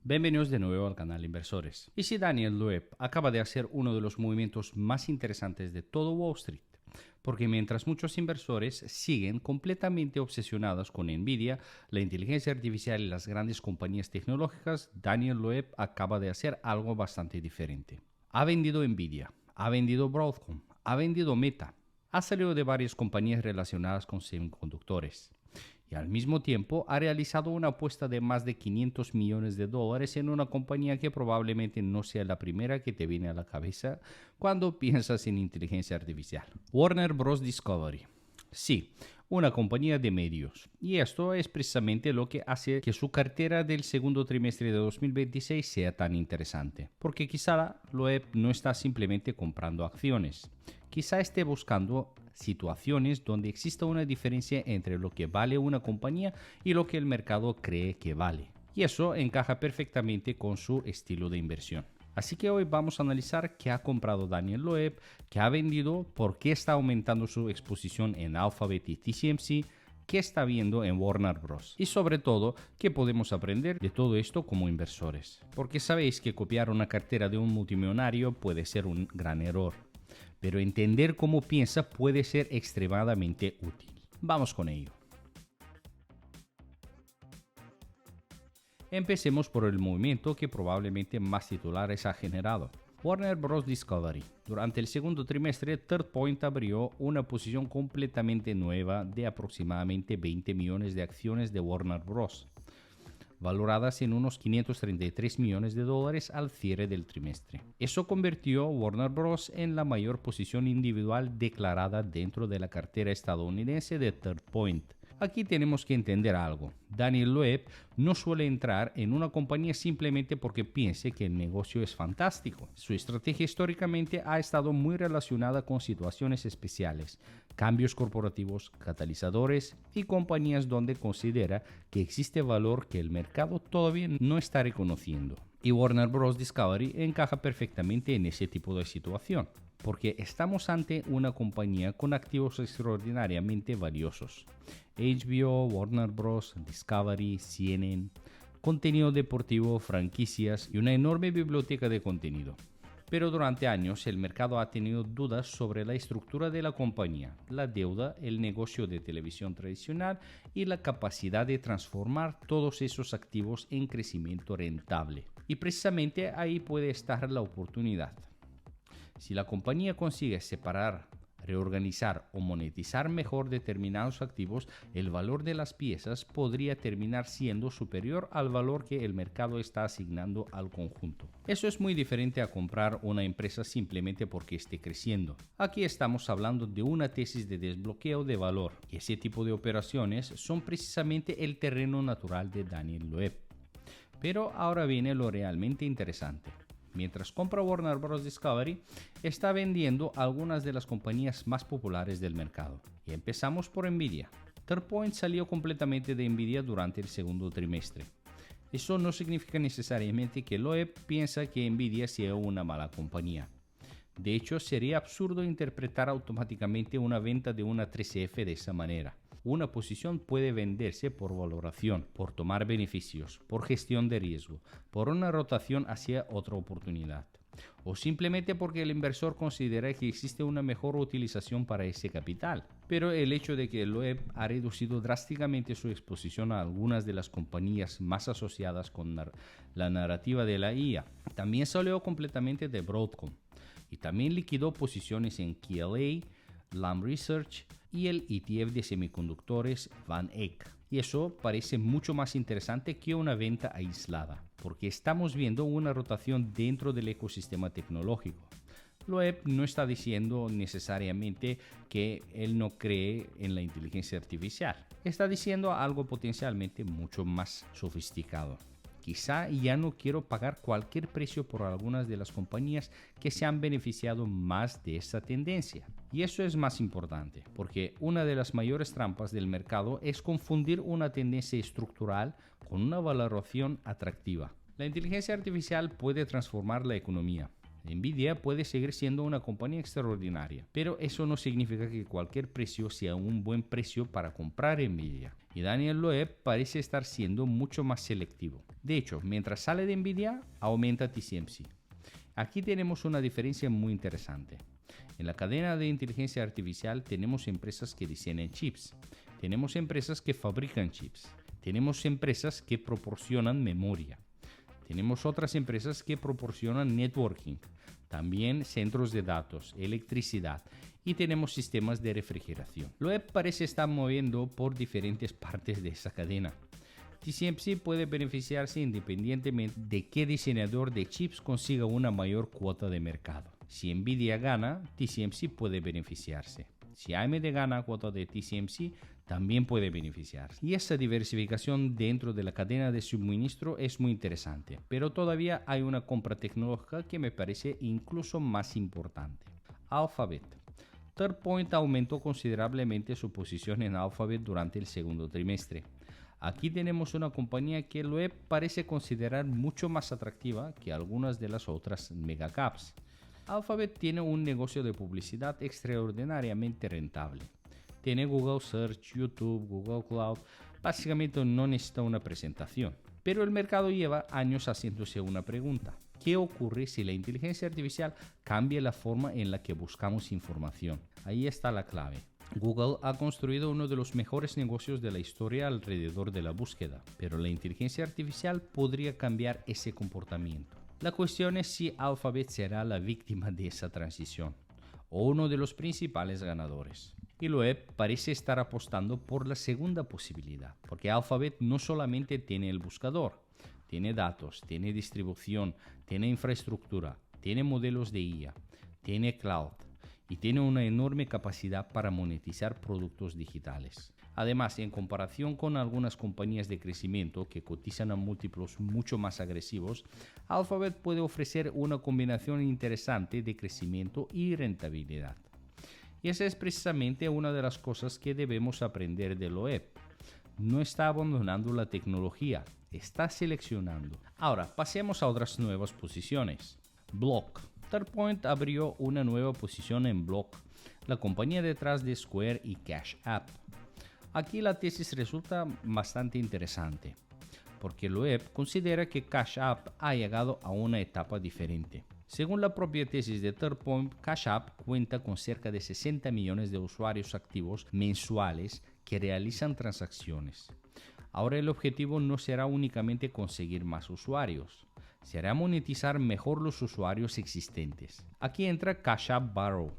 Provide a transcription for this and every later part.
Bienvenidos de nuevo al canal Inversores. Y si Daniel Loeb acaba de hacer uno de los movimientos más interesantes de todo Wall Street, porque mientras muchos inversores siguen completamente obsesionados con Nvidia, la inteligencia artificial y las grandes compañías tecnológicas, Daniel Loeb acaba de hacer algo bastante diferente. Ha vendido Nvidia, ha vendido Broadcom, ha vendido Meta, ha salido de varias compañías relacionadas con semiconductores. Y al mismo tiempo ha realizado una apuesta de más de $500 millones en una compañía que probablemente no sea la primera que te viene a la cabeza cuando piensas en inteligencia artificial. Warner Bros. Discovery. Sí, una compañía de medios. Y esto es precisamente lo que hace que su cartera del segundo trimestre de 2026 sea tan interesante. Porque quizá Loeb no está simplemente comprando acciones. Quizá esté buscando situaciones donde exista una diferencia entre lo que vale una compañía y lo que el mercado cree que vale. Y eso encaja perfectamente con su estilo de inversión. Así que hoy vamos a analizar qué ha comprado Daniel Loeb, qué ha vendido, por qué está aumentando su exposición en Alphabet y TSMC, qué está viendo en Warner Bros. Y sobre todo, qué podemos aprender de todo esto como inversores. Porque sabéis que copiar una cartera de un multimillonario puede ser un gran error. Pero entender cómo piensa puede ser extremadamente útil. Vamos con ello. Empecemos por el movimiento que probablemente más titulares ha generado. Warner Bros. Discovery. Durante el segundo trimestre, Third Point abrió una posición completamente nueva de aproximadamente 20 millones de acciones de Warner Bros., valoradas en unos $533 millones al cierre del trimestre. Eso convirtió a Warner Bros. En la mayor posición individual declarada dentro de la cartera estadounidense de Third Point. Aquí tenemos que entender algo. Daniel Loeb no suele entrar en una compañía simplemente porque piense que el negocio es fantástico. Su estrategia históricamente ha estado muy relacionada con situaciones especiales, cambios corporativos, catalizadores y compañías donde considera que existe valor que el mercado todavía no está reconociendo. Y Warner Bros. Discovery encaja perfectamente en ese tipo de situación, porque estamos ante una compañía con activos extraordinariamente valiosos. HBO, Warner Bros., Discovery, CNN, contenido deportivo, franquicias y una enorme biblioteca de contenido. Pero durante años el mercado ha tenido dudas sobre la estructura de la compañía, la deuda, el negocio de televisión tradicional y la capacidad de transformar todos esos activos en crecimiento rentable. Y precisamente ahí puede estar la oportunidad. Si la compañía consigue separar, reorganizar o monetizar mejor determinados activos, el valor de las piezas podría terminar siendo superior al valor que el mercado está asignando al conjunto. Eso es muy diferente a comprar una empresa simplemente porque esté creciendo. Aquí estamos hablando de una tesis de desbloqueo de valor, y ese tipo de operaciones son precisamente el terreno natural de Daniel Loeb. Pero ahora viene lo realmente interesante. Mientras compra Warner Bros. Discovery, está vendiendo algunas de las compañías más populares del mercado. Y empezamos por Nvidia. Third Point salió completamente de Nvidia durante el segundo trimestre. Eso no significa necesariamente que Loeb piensa que Nvidia sea una mala compañía. De hecho, sería absurdo interpretar automáticamente una venta de una 3F de esa manera. Una posición puede venderse por valoración, por tomar beneficios, por gestión de riesgo, por una rotación hacia otra oportunidad, o simplemente porque el inversor considera que existe una mejor utilización para ese capital. Pero el hecho de que Loeb ha reducido drásticamente su exposición a algunas de las compañías más asociadas con la narrativa de la IA, también salió completamente de Broadcom, y también liquidó posiciones en KLA, Lam Research y el ETF de semiconductores Van Eck. Y eso parece mucho más interesante que una venta aislada, porque estamos viendo una rotación dentro del ecosistema tecnológico. Loeb no está diciendo necesariamente que él no cree en la inteligencia artificial. Está diciendo algo potencialmente mucho más sofisticado. Quizá ya no quiero pagar cualquier precio por algunas de las compañías que se han beneficiado más de esta tendencia. Y eso es más importante, porque una de las mayores trampas del mercado es confundir una tendencia estructural con una valoración atractiva. La inteligencia artificial puede transformar la economía, Nvidia puede seguir siendo una compañía extraordinaria, pero eso no significa que cualquier precio sea un buen precio para comprar Nvidia. Y Daniel Loeb parece estar siendo mucho más selectivo. De hecho, mientras sale de Nvidia, aumenta TSMC. Aquí tenemos una diferencia muy interesante. En la cadena de inteligencia artificial tenemos empresas que diseñan chips, tenemos empresas que fabrican chips, tenemos empresas que proporcionan memoria, tenemos otras empresas que proporcionan networking, también centros de datos, electricidad y tenemos sistemas de refrigeración. Loeb parece estar moviendo por diferentes partes de esa cadena. TSMC puede beneficiarse independientemente de qué diseñador de chips consiga una mayor cuota de mercado. Si Nvidia gana, TSMC puede beneficiarse. Si AMD gana cuota de TSMC, también puede beneficiarse. Y esa diversificación dentro de la cadena de suministro es muy interesante, pero todavía hay una compra tecnológica que me parece incluso más importante. Alphabet. Third Point aumentó considerablemente su posición en Alphabet durante el segundo trimestre. Aquí tenemos una compañía que Loeb parece considerar mucho más atractiva que algunas de las otras megacaps. Alphabet tiene un negocio de publicidad extraordinariamente rentable. Tiene Google Search, YouTube, Google Cloud, básicamente no necesita una presentación. Pero el mercado lleva años haciéndose una pregunta. ¿Qué ocurre si la inteligencia artificial cambia la forma en la que buscamos información? Ahí está la clave. Google ha construido uno de los mejores negocios de la historia alrededor de la búsqueda, pero la inteligencia artificial podría cambiar ese comportamiento. La cuestión es si Alphabet será la víctima de esa transición o uno de los principales ganadores. Y Loeb parece estar apostando por la segunda posibilidad, porque Alphabet no solamente tiene el buscador, tiene datos, tiene distribución, tiene infraestructura, tiene modelos de IA, tiene cloud y tiene una enorme capacidad para monetizar productos digitales. Además, en comparación con algunas compañías de crecimiento que cotizan a múltiplos mucho más agresivos, Alphabet puede ofrecer una combinación interesante de crecimiento y rentabilidad. Y esa es precisamente una de las cosas que debemos aprender de Loeb. No está abandonando la tecnología, está seleccionando. Ahora, pasemos a otras nuevas posiciones. Block. Third Point abrió una nueva posición en Block, la compañía detrás de Square y Cash App. Aquí la tesis resulta bastante interesante, porque Loeb considera que Cash App ha llegado a una etapa diferente. Según la propia tesis de Third Point, Cash App cuenta con cerca de 60 millones de usuarios activos mensuales que realizan transacciones. Ahora el objetivo no será únicamente conseguir más usuarios, será monetizar mejor los usuarios existentes. Aquí entra Cash App Borrow.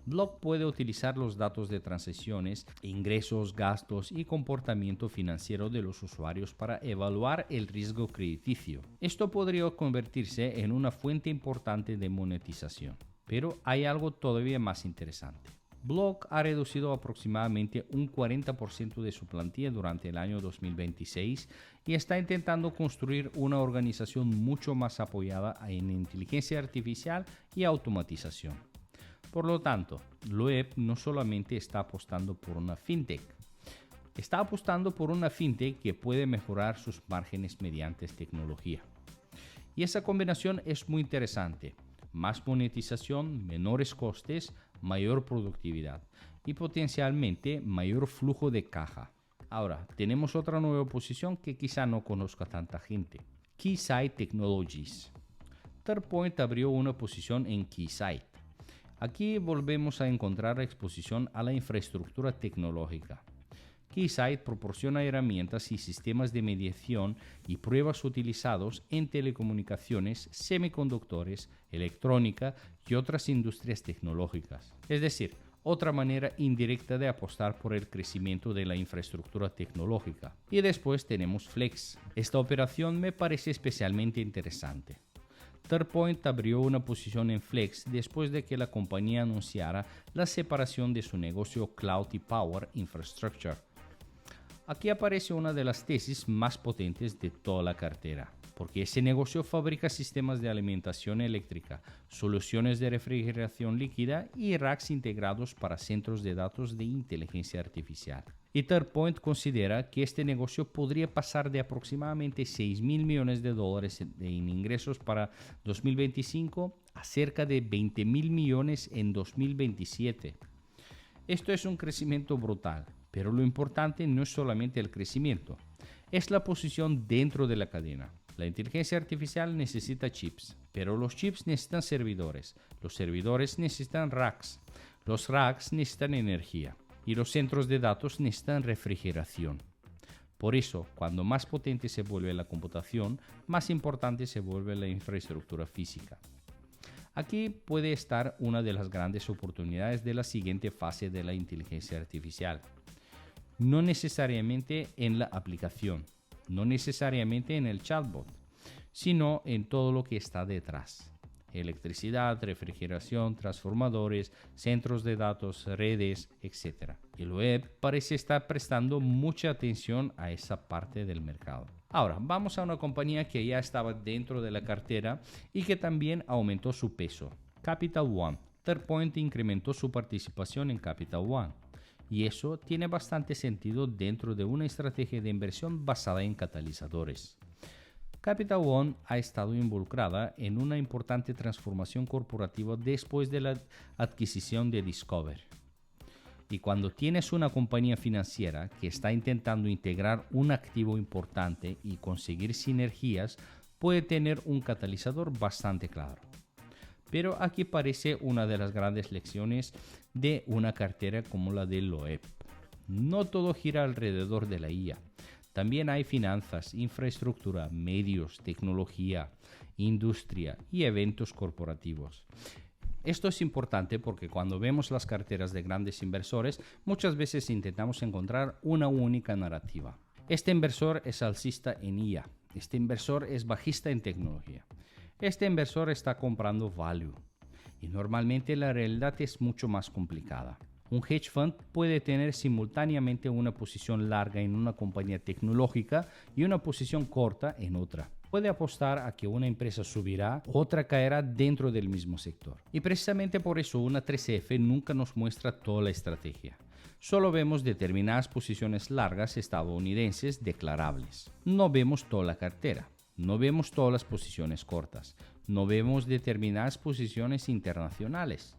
Block puede utilizar los datos de transacciones, ingresos, gastos y comportamiento financiero de los usuarios para evaluar el riesgo crediticio. Esto podría convertirse en una fuente importante de monetización. Pero hay algo todavía más interesante. Block ha reducido aproximadamente un 40% de su plantilla durante el año 2026 y está intentando construir una organización mucho más apoyada en inteligencia artificial y automatización. Por lo tanto, Loeb no solamente está apostando por una fintech, está apostando por una fintech que puede mejorar sus márgenes mediante tecnología. Y esa combinación es muy interesante. Más monetización, menores costes, mayor productividad y potencialmente mayor flujo de caja. Ahora, tenemos otra nueva posición que quizá no conozca tanta gente. Keysight Technologies. Third Point abrió una posición en Keysight. Aquí volvemos a encontrar exposición a la infraestructura tecnológica. Keysight proporciona herramientas y sistemas de medición y pruebas utilizados en telecomunicaciones, semiconductores, electrónica y otras industrias tecnológicas. Es decir, otra manera indirecta de apostar por el crecimiento de la infraestructura tecnológica. Y después tenemos Flex. Esta operación me parece especialmente interesante. Third Point abrió una posición en Flex después de que la compañía anunciara la separación de su negocio Cloud y Power Infrastructure. Aquí aparece una de las tesis más potentes de toda la cartera, porque ese negocio fabrica sistemas de alimentación eléctrica, soluciones de refrigeración líquida y racks integrados para centros de datos de inteligencia artificial. Y Third Point considera que este negocio podría pasar de aproximadamente $6.000 millones en ingresos para 2025 a cerca de $20.000 millones en 2027. Esto es un crecimiento brutal, pero lo importante no es solamente el crecimiento, es la posición dentro de la cadena. La inteligencia artificial necesita chips, pero los chips necesitan servidores, los servidores necesitan racks, los racks necesitan energía y los centros de datos necesitan refrigeración. Por eso, cuando más potente se vuelve la computación, más importante se vuelve la infraestructura física. Aquí puede estar una de las grandes oportunidades de la siguiente fase de la inteligencia artificial. No necesariamente en la aplicación, no necesariamente en el chatbot, sino en todo lo que está detrás. Electricidad, refrigeración, transformadores, centros de datos, redes, etc. El web parece estar prestando mucha atención a esa parte del mercado. Ahora, vamos a una compañía que ya estaba dentro de la cartera y que también aumentó su peso. Capital One. Third Point incrementó su participación en Capital One. Y eso tiene bastante sentido dentro de una estrategia de inversión basada en catalizadores. Capital One ha estado involucrada en una importante transformación corporativa después de la adquisición de Discover. Y cuando tienes una compañía financiera que está intentando integrar un activo importante y conseguir sinergias, puede tener un catalizador bastante claro. Pero aquí parece una de las grandes lecciones de una cartera como la de Loeb. No todo gira alrededor de la IA. También hay finanzas, infraestructura, medios, tecnología, industria y eventos corporativos. Esto es importante porque cuando vemos las carteras de grandes inversores, muchas veces intentamos encontrar una única narrativa. Este inversor es alcista en IA. Este inversor es bajista en tecnología. Este inversor está comprando value. Y normalmente la realidad es mucho más complicada. Un hedge fund puede tener simultáneamente una posición larga en una compañía tecnológica y una posición corta en otra. Puede apostar a que una empresa subirá, otra caerá dentro del mismo sector. Y precisamente por eso una 3F nunca nos muestra toda la estrategia. Solo vemos determinadas posiciones largas estadounidenses declarables. No vemos toda la cartera. No vemos todas las posiciones cortas. No vemos determinadas posiciones internacionales.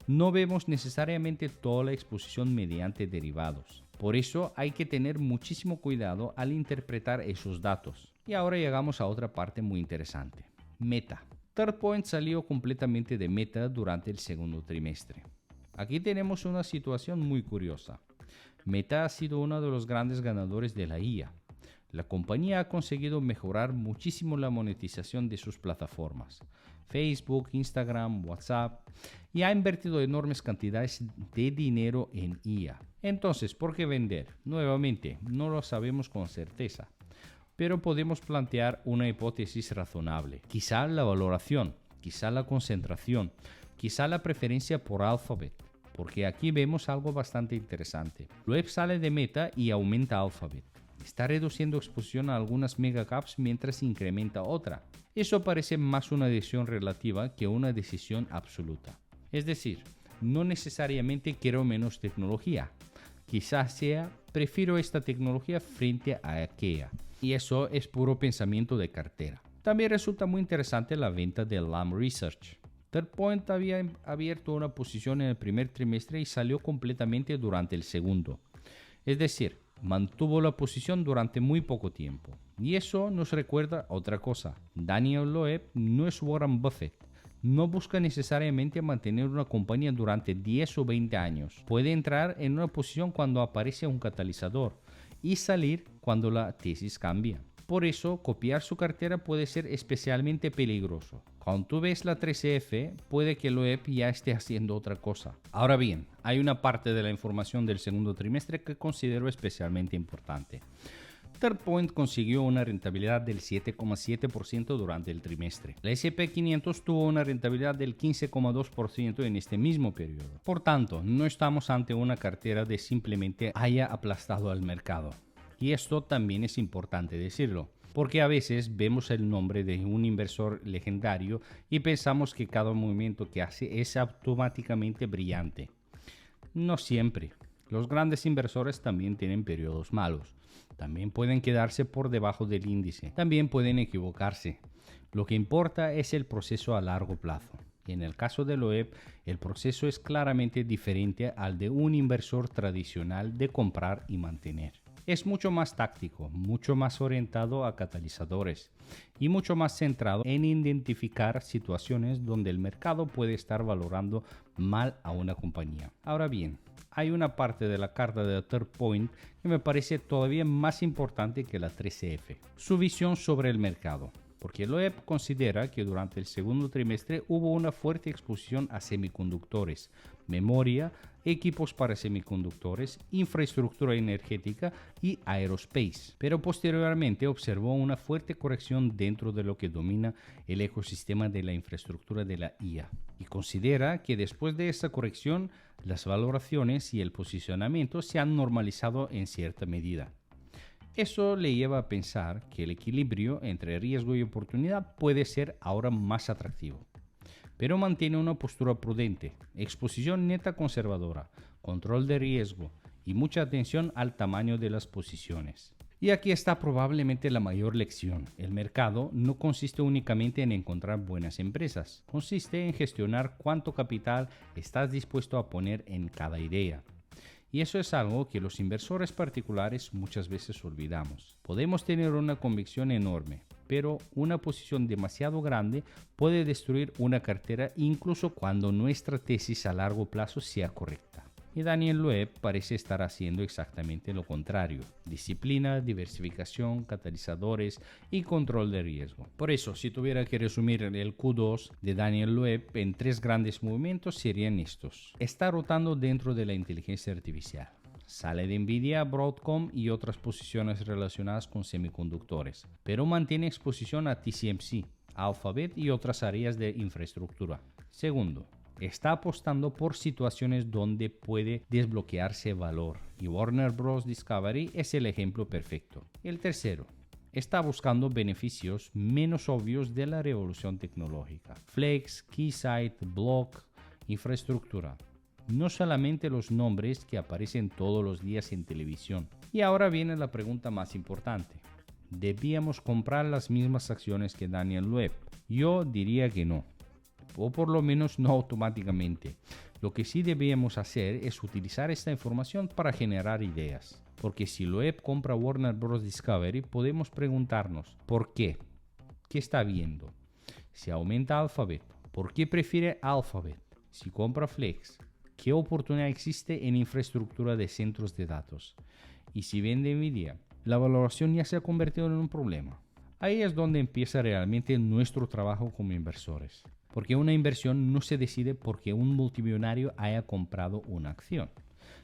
No vemos necesariamente toda la exposición mediante derivados. Por eso hay que tener muchísimo cuidado al interpretar esos datos. Y ahora llegamos a otra parte muy interesante. Meta. Third Point salió completamente de Meta durante el segundo trimestre. Aquí tenemos una situación muy curiosa. Meta ha sido uno de los grandes ganadores de la IA. La compañía ha conseguido mejorar muchísimo la monetización de sus plataformas, Facebook, Instagram, WhatsApp, y ha invertido enormes cantidades de dinero en IA. Entonces, ¿por qué vender? Nuevamente, no lo sabemos con certeza, pero podemos plantear una hipótesis razonable. Quizá la valoración, quizá la concentración, quizá la preferencia por Alphabet, porque aquí vemos algo bastante interesante. Loeb sale de Meta y aumenta Alphabet. Está reduciendo exposición a algunas megacaps mientras incrementa otra. Eso parece más una decisión relativa que una decisión absoluta. Es decir, no necesariamente quiero menos tecnología. Quizás sea, prefiero esta tecnología frente a aquella. Y eso es puro pensamiento de cartera. También resulta muy interesante la venta de Lam Research. Third Point había abierto una posición en el primer trimestre y salió completamente durante el segundo. Es decir, mantuvo la posición durante muy poco tiempo. Y eso nos recuerda otra cosa. Daniel Loeb no es Warren Buffett. No busca necesariamente mantener una compañía durante 10 o 20 años. Puede entrar en una posición cuando aparece un catalizador y salir cuando la tesis cambia. Por eso, copiar su cartera puede ser especialmente peligroso. Cuando tú ves la 3F, puede que Loeb ya esté haciendo otra cosa. Ahora bien, hay una parte de la información del segundo trimestre que considero especialmente importante. Third Point consiguió una rentabilidad del 7,7% durante el trimestre. La S&P 500 tuvo una rentabilidad del 15,2% en este mismo periodo. Por tanto, no estamos ante una cartera de simplemente haya aplastado al mercado. Y esto también es importante decirlo, porque a veces vemos el nombre de un inversor legendario y pensamos que cada movimiento que hace es automáticamente brillante. No siempre. Los grandes inversores también tienen periodos malos. También pueden quedarse por debajo del índice. También pueden equivocarse. Lo que importa es el proceso a largo plazo. Y en el caso de Loeb, el proceso es claramente diferente al de un inversor tradicional de comprar y mantener. Es mucho más táctico, mucho más orientado a catalizadores y mucho más centrado en identificar situaciones donde el mercado puede estar valorando mal a una compañía. Ahora bien, hay una parte de la carta de Third Point que me parece todavía más importante que la 13F, su visión sobre el mercado. Porque Loeb considera que durante el segundo trimestre hubo una fuerte exposición a semiconductores, memoria, equipos para semiconductores, infraestructura energética y aerospace. Pero posteriormente observó una fuerte corrección dentro de lo que domina el ecosistema de la infraestructura de la IA. Y considera que después de esa corrección, las valoraciones y el posicionamiento se han normalizado en cierta medida. Eso le lleva a pensar que el equilibrio entre riesgo y oportunidad puede ser ahora más atractivo. Pero mantiene una postura prudente, exposición neta conservadora, control de riesgo y mucha atención al tamaño de las posiciones. Y aquí está probablemente la mayor lección. El mercado no consiste únicamente en encontrar buenas empresas, consiste en gestionar cuánto capital estás dispuesto a poner en cada idea. Y eso es algo que los inversores particulares muchas veces olvidamos. Podemos tener una convicción enorme, pero una posición demasiado grande puede destruir una cartera incluso cuando nuestra tesis a largo plazo sea correcta. Y Daniel Loeb parece estar haciendo exactamente lo contrario: disciplina, diversificación, catalizadores y control de riesgo. Por eso, si tuviera que resumir el Q2 de Daniel Loeb en 3 grandes movimientos, serían estos. Está rotando dentro de la inteligencia artificial. Sale de Nvidia, Broadcom y otras posiciones relacionadas con semiconductores, pero mantiene exposición a TSMC, Alphabet y otras áreas de infraestructura. Segundo, está apostando por situaciones donde puede desbloquearse valor, y Warner Bros. Discovery es el ejemplo perfecto. El tercero, está buscando beneficios menos obvios de la revolución tecnológica. Flex, Keysight, Block, infraestructura. No solamente los nombres que aparecen todos los días en televisión. Y ahora viene la pregunta más importante. ¿Debíamos comprar las mismas acciones que Daniel Loeb? Yo diría que no. O por lo menos no automáticamente. Lo que sí debemos hacer es utilizar esta información para generar ideas. Porque si Loeb compra Warner Bros. Discovery, podemos preguntarnos ¿por qué? ¿Qué está viendo? Si aumenta Alphabet, ¿por qué prefiere Alphabet? Si compra Flex, ¿qué oportunidad existe en infraestructura de centros de datos? Y si vende Nvidia, la valoración ya se ha convertido en un problema. Ahí es donde empieza realmente nuestro trabajo como inversores. Porque una inversión no se decide porque un multimillonario haya comprado una acción.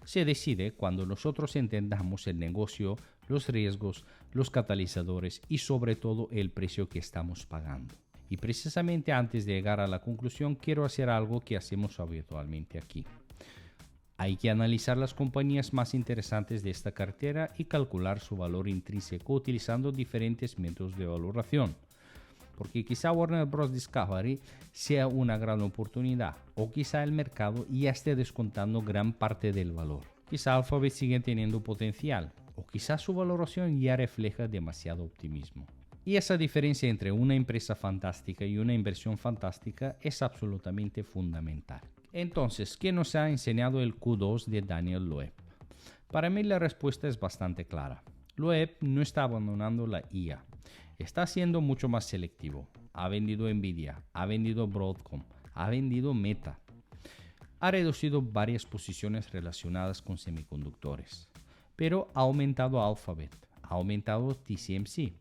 Se decide cuando nosotros entendamos el negocio, los riesgos, los catalizadores y sobre todo el precio que estamos pagando. Y precisamente antes de llegar a la conclusión, quiero hacer algo que hacemos habitualmente aquí. Hay que analizar las compañías más interesantes de esta cartera y calcular su valor intrínseco utilizando diferentes métodos de valoración. Porque quizá Warner Bros. Discovery sea una gran oportunidad, o quizá el mercado ya esté descontando gran parte del valor. Quizá Alphabet sigue teniendo potencial, o quizá su valoración ya refleja demasiado optimismo. Y esa diferencia entre una empresa fantástica y una inversión fantástica es absolutamente fundamental. Entonces, ¿qué nos ha enseñado el Q2 de Daniel Loeb? Para mí la respuesta es bastante clara. Loeb no está abandonando la IA. Está siendo mucho más selectivo. Ha vendido Nvidia, ha vendido Broadcom, ha vendido Meta. Ha reducido varias posiciones relacionadas con semiconductores, pero ha aumentado Alphabet, ha aumentado TSMC,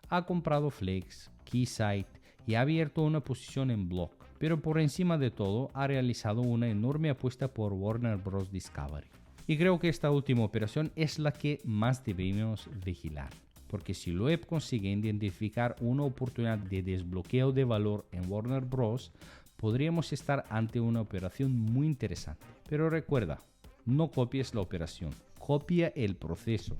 ha comprado Flex, Keysight y ha abierto una posición en Block, pero por encima de todo ha realizado una enorme apuesta por Warner Bros. Discovery. Y creo que esta última operación es la que más debemos vigilar. Porque si Loeb consigue identificar una oportunidad de desbloqueo de valor en Warner Bros., podríamos estar ante una operación muy interesante. Pero recuerda, no copies la operación, copia el proceso.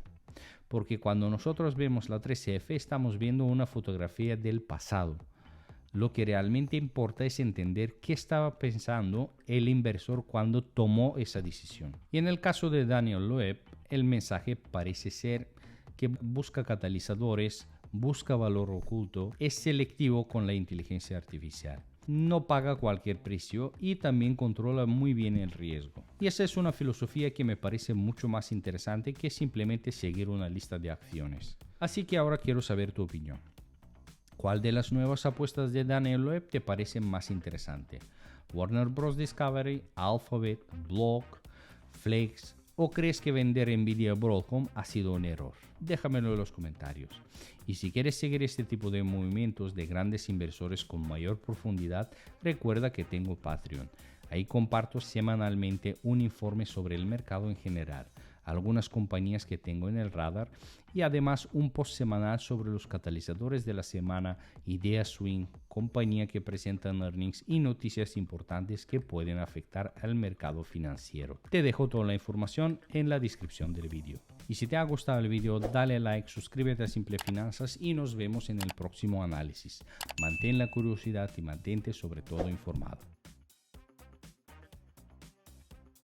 Porque cuando nosotros vemos la 13F estamos viendo una fotografía del pasado. Lo que realmente importa es entender qué estaba pensando el inversor cuando tomó esa decisión. Y en el caso de Daniel Loeb, el mensaje parece ser que busca catalizadores, busca valor oculto, es selectivo con la inteligencia artificial. No paga cualquier precio y también controla muy bien el riesgo. Y esa es una filosofía que me parece mucho más interesante que simplemente seguir una lista de acciones. Así que ahora quiero saber tu opinión. ¿Cuál de las nuevas apuestas de Daniel Loeb te parece más interesante? ¿Warner Bros. Discovery, Alphabet, Block, Flex? ¿O crees que vender Nvidia a Broadcom ha sido un error? Déjamelo en los comentarios. Y si quieres seguir este tipo de movimientos de grandes inversores con mayor profundidad, recuerda que tengo Patreon. Ahí comparto semanalmente un informe sobre el mercado en general, algunas compañías que tengo en el radar y además un post semanal sobre los catalizadores de la semana, ideas swing, compañía que presentan earnings y noticias importantes que pueden afectar al mercado financiero. Te dejo toda la información en la descripción del vídeo. Y si te ha gustado el vídeo, dale like, suscríbete a Simple Finanzas y nos vemos en el próximo análisis. Mantén la curiosidad y mantente sobre todo informado.